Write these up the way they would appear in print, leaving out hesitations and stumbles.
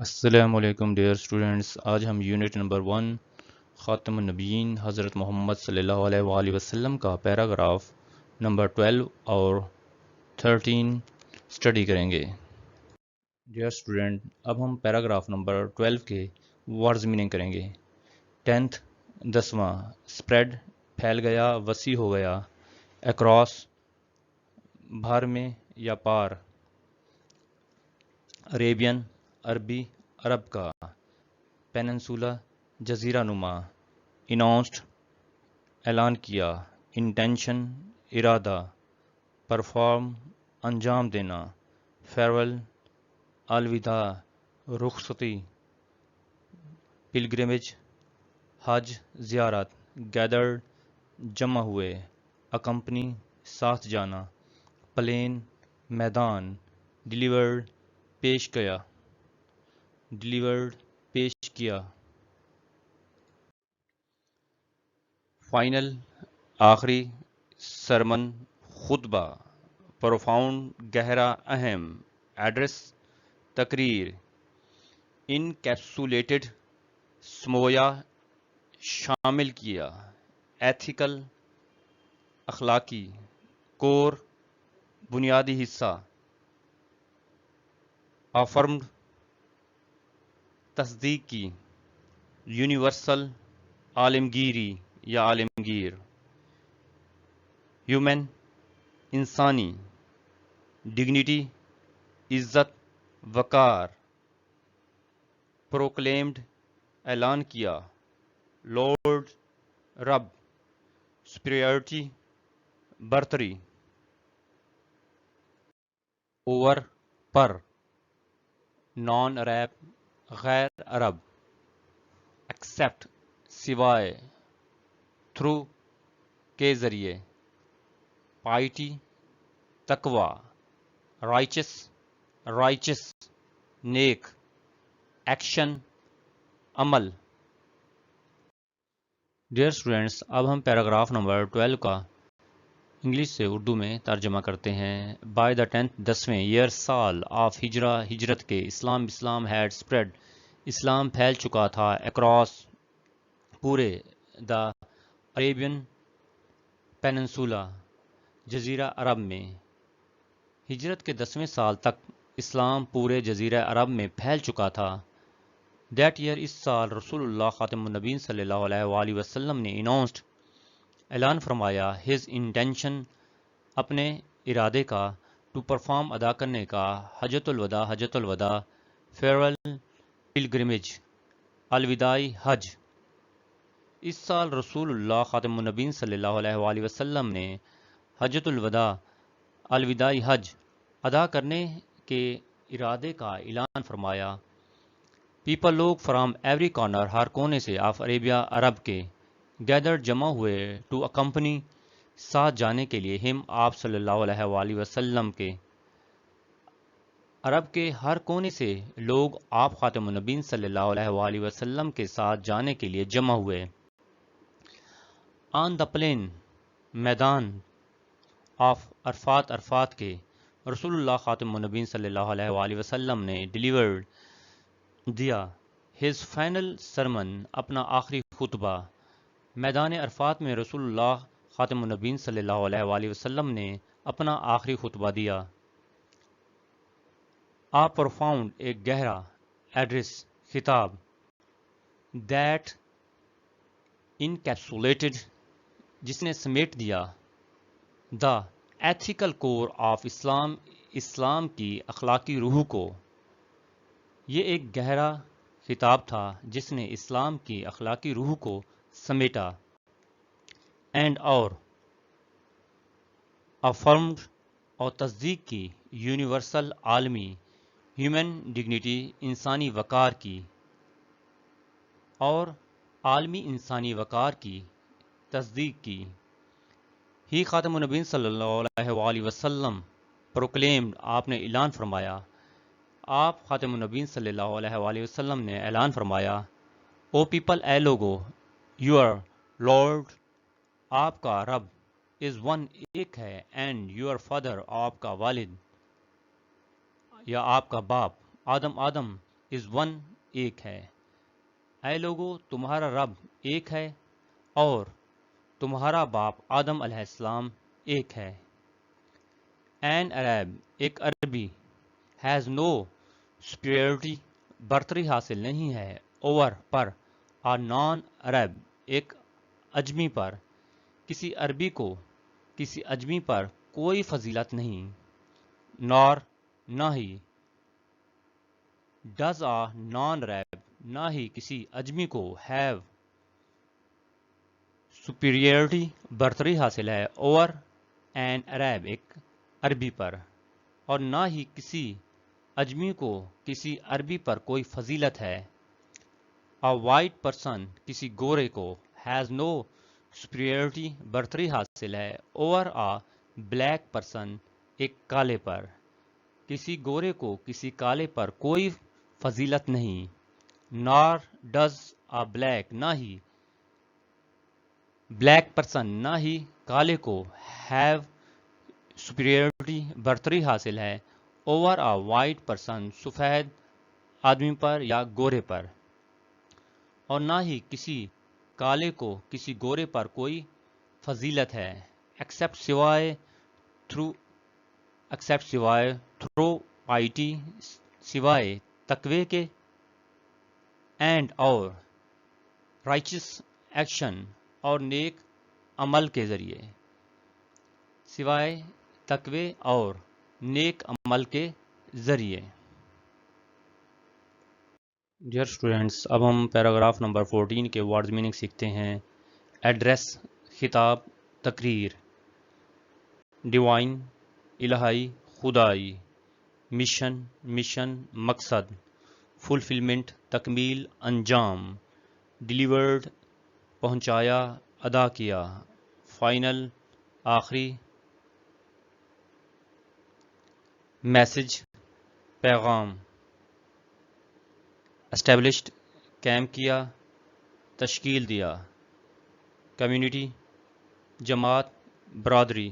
السلام علیکم dear students, آج ہم یونٹ نمبر 1 خاتم النبیین حضرت محمد صلی اللہ علیہ وآلہ وسلم کا پیراگراف نمبر 12 اور 13 اسٹڈی کریں گے۔ ڈیئر اسٹوڈنٹ، اب ہم پیراگراف نمبر 12 کے ورڈز میننگ کریں گے۔ 10th 10واں، اسپریڈ پھیل گیا، وسیع ہو گیا، اکراس بھر میں یا پار، عریبین عربی عرب کا، پیننسولا جزیرہ نما، اناؤنسڈ اعلان کیا، انٹینشن ارادہ، پرفارم انجام دینا، فیئرول الوداع رخصتی، پلگرمیج حج زیارت، گیدرڈ جمع ہوئے، اکمپنی ساتھ جانا، پلین میدان، ڈیلیورڈ پیش کیا، فائنل آخری، سرمن خطبہ، پروفاؤنڈ گہرا اہم، ایڈریس تقریر، انکیپسولیٹڈ سمویا شامل کیا، ایتھیکل اخلاقی، کور بنیادی حصہ، افرمڈ تصدیق کی، یونیورسل عالمگیری یا عالمگیر، ہیومن انسانی، ڈگنیٹی عزت وقار، پروکلیمڈ اعلان کیا، لارڈ رب، سپیریورٹی برتری، اوور پر، نان عرب غیر عرب، ایکسپٹ سوائے، تھرو کے ذریعے، پائٹی تقوی، رائچس نیک، ایکشن عمل۔ ڈیئر اسٹوڈینٹس، اب ہم پیراگراف نمبر 12 کا انگلش سے اردو میں ترجمہ کرتے ہیں۔ بائی دا 10th 10ویں ایئر سال آف ہجرت کے، اسلام ہیڈ اسپریڈ، اسلام پھیل چکا تھا، اکراس پورے، دا عریبین پیننسولا جزیرہ عرب میں، ہجرت کے 10ویں سال تک اسلام پورے جزیرہ عرب میں پھیل چکا تھا۔ دیٹ ایئر، اس سال، رسول اللہ خاتم النبیین صلی اللہ علیہ وآلہ وسلم نے اناؤنسڈ اعلان فرمایا، ہز انٹینشن اپنے ارادے کا، ٹو پرفارم ادا کرنے کا، حجۃ الوداع، فیئرول پلگرمیج الوداعی حج۔ اس سال رسول اللہ خاتم النبیین صلی اللہ علیہ وآلہ وسلم نے حجۃ الوداع الوداعی حج ادا کرنے کے ارادے کا اعلان فرمایا۔ پیپل لوگ فرام ایوری کارنر، ہر کونے سے، آف عربیہ عرب کے، گیدرڈ جمع ہوئے، ٹو اکمپنی ساتھ جانے کے لیے، ہم آپ صلی اللہ علیہ وآلہ وسلم کے، عرب کے ہر کونے سے لوگ آپ خاتم النبیین صلی اللہ علیہ وآلہ وسلم کے ساتھ جانے کے لیے جمع ہوئے۔ آن دا پلین، میدان، آف عرفات کے، رسول اللہ خاتم النبیین صلی اللہ علیہ وآلہ وسلم نے ڈیلیورڈ دیا، ہز فائنل سرمن، اپنا آخری خطبہ، میدان عرفات میں رسول اللہ خاتم النبیین صلی اللہ علیہ وآلہ وسلم نے اپنا آخری خطبہ دیا۔ آ پروفاؤنڈ، ایک گہرا، ایڈریس خطاب، دیٹ انکیپسولیٹڈ، جس نے سمیٹ دیا، دا ایتھیکل کور آف اسلام کی اخلاقی روح کو، یہ ایک گہرا خطاب تھا جس نے اسلام کی اخلاقی روح کو سمیٹا، اینڈ اور افرمڈ، اور تصدیق کی، یونیورسل عالمی، ہیومن ڈگنیٹی، انسانی وقار کی، اور عالمی انسانی وقار کی تصدیق کی، ہی خاتم النبیین صلی اللہ علیہ وآلہ وسلم، پروکلیمڈ، آپ نے اعلان فرمایا، آپ خاتم النبیین صلی اللہ علیہ وآلہ وسلم نے اعلان فرمایا، او پیپل، اے لوگو، یور لارڈ، آپ کا رب، از ون، ایک ہے، اینڈ یور فادر، آپ کا والد یا آپ کا باپ، آدم، از ون ایک ہے. اے لوگو تمہارا رب ایک ہے اور تمہارا باپ آدم علیہ السلام ایک ہے. این عرب ایک عربی ہیز نو superiority برتری حاصل نہیں ہے اوور پر آ نان عرب ایک اجمی پر. کسی عربی کو کسی اجمی پر کوئی فضیلت نہیں. نار نہ ہی ڈز آ نان عرب نہ ہی کسی اجمی کو ہیو superiority برتری حاصل ہے اوور این عرب ایک عربی پر. اور نہ ہی کسی اجمی کو کسی عربی پر کوئی فضیلت ہے. A white person کسی گورے کو has no superiority برتری حاصل ہے over a black person ایک کالے پر. کسی گورے کو کسی کالے پر کوئی فضیلت نہیں. nor does a black نہ ہی black person نہ ہی کالے کو have superiority برتری حاصل ہے over a white person سفید آدمی پر یا گورے پر. اور نہ ہی کسی کالے کو کسی گورے پر کوئی فضیلت ہے ایکسیپٹ سوائے تھرو پائٹی سوائے تقوی کے اینڈ اور رائچس ایکشن اور نیک عمل کے ذریعے. سوائے تقوی اور نیک عمل کے ذریعے. ڈیئر اسٹوڈینٹس اب ہم پیراگراف نمبر 14 کے ورڈز میننگ سیکھتے ہیں. ایڈریس خطاب تقریر. ڈیوائن الہی خدائی. مشن مقصد. فلفلمنٹ تکمیل انجام. ڈیلیورڈ پہنچایا ادا کیا. فائنل آخری. میسج پیغام. اسٹیبلشڈ قائم کیا تشکیل دیا. کمیونٹی جماعت برادری.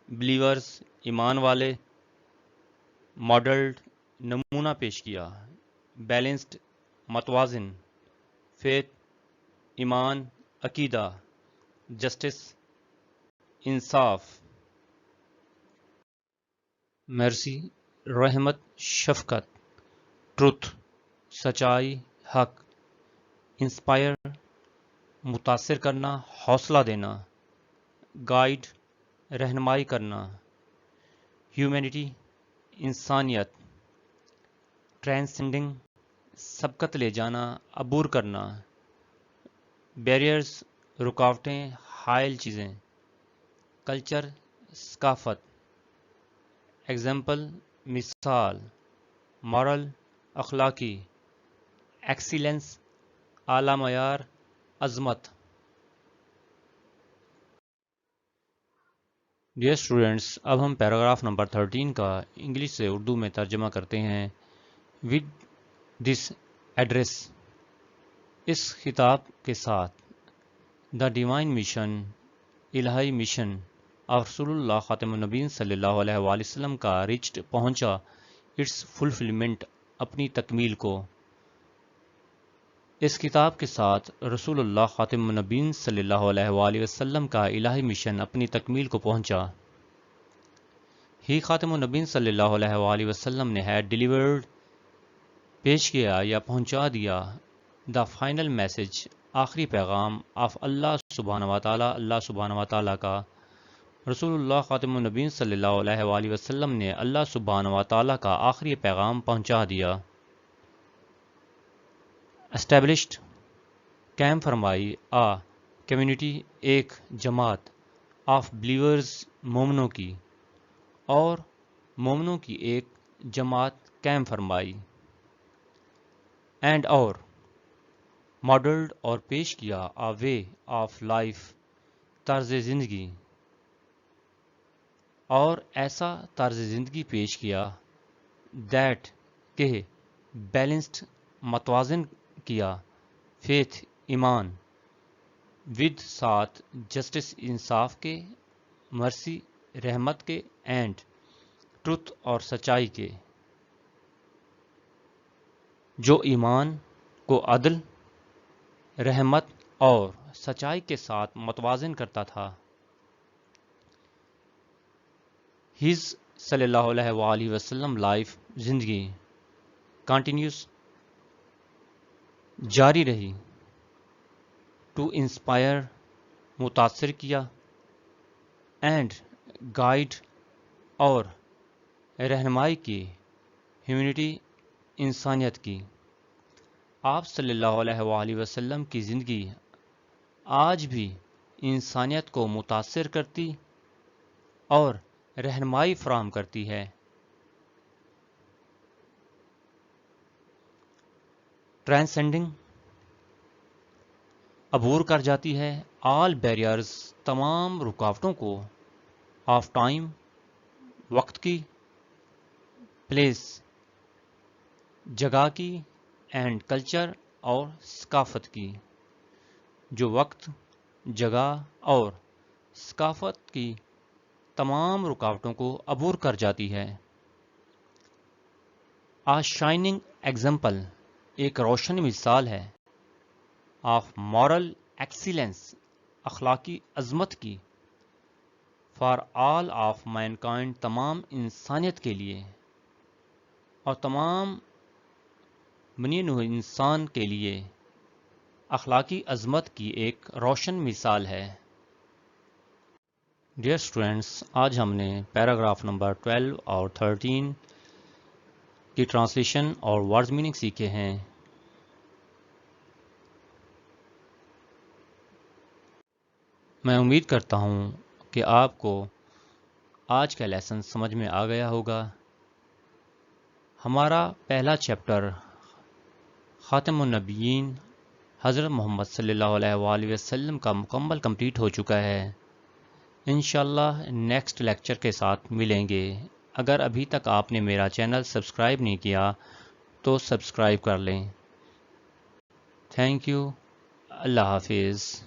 بلیورز ایمان والے. ماڈلڈ نمونہ پیش کیا. بیلنسڈ متوازن. فیتھ ایمان عقیدہ. جسٹس انصاف. مرسی رحمت شفقت. ٹروتھ سچائی حق. انسپائر متاثر کرنا حوصلہ دینا. گائیڈ رہنمائی کرنا. ہیومینٹی انسانیت. ٹرانسینڈنگ سبقت لے جانا عبور کرنا. بیریئرز رکاوٹیں حائل چیزیں. کلچر ثقافت. ایگزامپل مثال. مورل اخلاقی. ایکسیلنس اعلی معیار عظمت. ڈیئر اسٹوڈینٹس اب ہم پیراگراف نمبر 13 کا انگلش سے اردو میں ترجمہ کرتے ہیں. ود دس ایڈریس اس خطاب کے ساتھ. دا ڈیوائن مشن الہی مشن آف رسول اللہ خاتم النبیین صلی اللہ علیہ وآلہ وسلم کا ریچڈ پہنچا اٹس فلفلمنٹ اپنی تکمیل کو. اس کتاب کے ساتھ رسول اللہ خاتم النبیین صلی اللہ علیہ وآلہ وسلم کا الہی مشن اپنی تکمیل کو پہنچا. ہی خاتم النبیین صلی اللہ علیہ وآلہ وسلم نے ہے ڈیلیورڈ پیش کیا یا پہنچا دیا. دا فائنل میسج آخری پیغام آف اللہ سبحانہ و تعالیٰ کا. رسول اللہ خاتم النبیین صلی اللہ علیہ وآلہ وسلم نے اللہ سبحانہ و تعالیٰ کا آخری پیغام پہنچا دیا. اسٹیبلشڈ قائم فرمائی. کمیونٹی ایک جماعت. آف بلیورز مومنوں کی اور مومنوں کی ایک جماعت قائم فرمائی. اینڈ اور ماڈلڈ اور پیش کیا. وے آف لائف طرز زندگی. اور ایسا طرز زندگی پیش کیا. دیٹ کہ بیلنسڈ متوازن کیا. فیتھ ایمان. ود ساتھ جسٹس انصاف کے. مرسی رحمت کے. اینڈ ٹروتھ اور سچائی کے. جو ایمان کو عدل، رحمت اور سچائی کے ساتھ متوازن کرتا تھا۔ ہز صلی اللہ علیہ وآلہ وسلم لائف، زندگی کنٹینیوس، جاری رہی، ٹو انسپائر، متاثر کیا، اینڈ گائیڈ، اور رہنمائی کی، ہیومینٹی، انسانیت کی۔ آپ صلی اللہ علیہ وآلہ وسلم کی زندگی آج بھی انسانیت کو متاثر کرتی اور رہنمائی فراہم کرتی ہے۔ ٹرانسینڈنگ، عبور کر جاتی ہے، آل بیریئرز، تمام رکاوٹوں کو، آف ٹائم، وقت کی، پلیس، جگہ کی، اینڈ کلچر، اور ثقافت کی، جو وقت، جگہ اور ثقافت کی تمام رکاوٹوں کو عبور کر جاتی ہے۔ آ شائننگ ایگزامپل، ایک روشن مثال ہے، آف مورل ایکسیلنس، اخلاقی عظمت کی، فار آل آف مینکائنڈ، تمام انسانیت کے لیے اور تمام بنی نوع انسان کے لیے اخلاقی عظمت کی ایک روشن مثال ہے۔ ڈیئر اسٹوڈینٹس، آج ہم نے پیراگراف نمبر 12 اور 13 کی ٹرانسلیشن اور ورڈز میننگ سیکھے ہیں۔ میں امید کرتا ہوں کہ آپ کو آج کا لیسن سمجھ میں آ گیا ہوگا۔ ہمارا پہلا چیپٹر خاتم النبیین حضرت محمد صلی اللہ علیہ وآلہ وسلم کا مکمل کمپلیٹ ہو چکا ہے۔ انشاءاللہ نیکسٹ لیکچر کے ساتھ ملیں گے۔ اگر ابھی تک آپ نے میرا چینل سبسکرائب نہیں کیا تو سبسکرائب کر لیں۔ تھینک یو، اللہ حافظ۔